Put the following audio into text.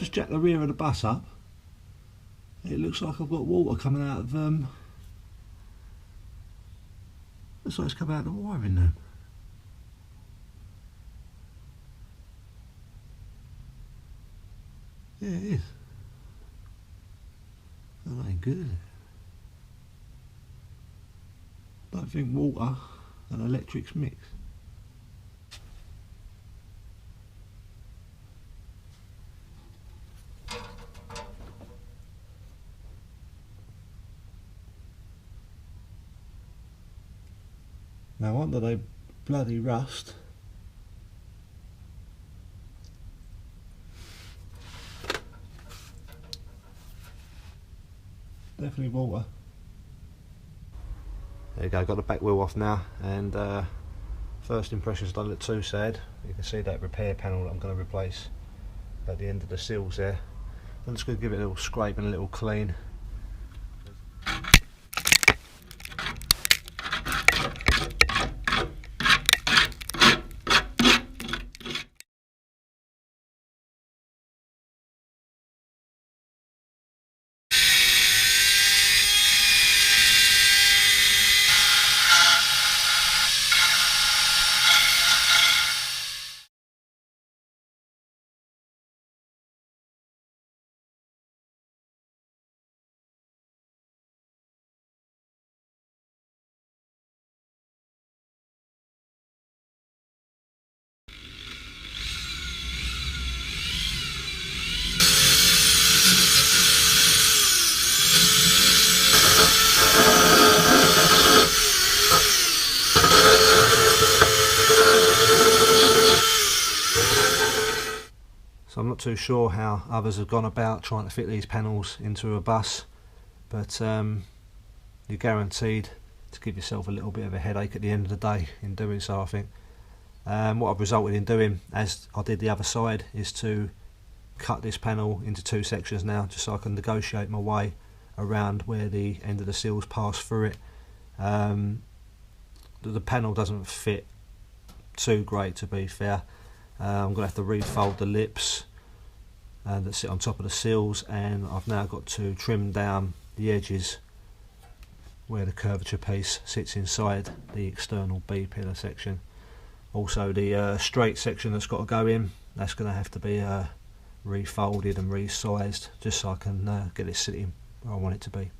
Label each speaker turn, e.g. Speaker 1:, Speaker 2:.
Speaker 1: just jacked the rear of the bus up. It looks like I've got water coming out of looks like it's coming out of the wiring now. Yeah, it is. That ain't good, is it? Don't think water and electrics mix. No wonder they bloody rust. Definitely water. There you go, got the back wheel off now, and first impressions don't look too sad. You can see that repair panel that I'm going to replace at the end of the sills there. I'm just going to give it a little scrape and a little clean. So I'm not too sure how others have gone about trying to fit these panels into a bus, but you're guaranteed to give yourself a little bit of a headache at the end of the day in doing so, I think. What I've resulted in doing, as I did the other side, is to cut this panel into two sections now, just so I can negotiate my way around where the end of the sills pass through it. The panel doesn't fit too great, to be fair. I'm going to have to refold the lips that sit on top of the sills, and I've now got to trim down the edges where the curvature piece sits inside the external B pillar section. Also the straight section that's got to go in, that's going to have to be refolded and resized just so I can get it sitting where I want it to be.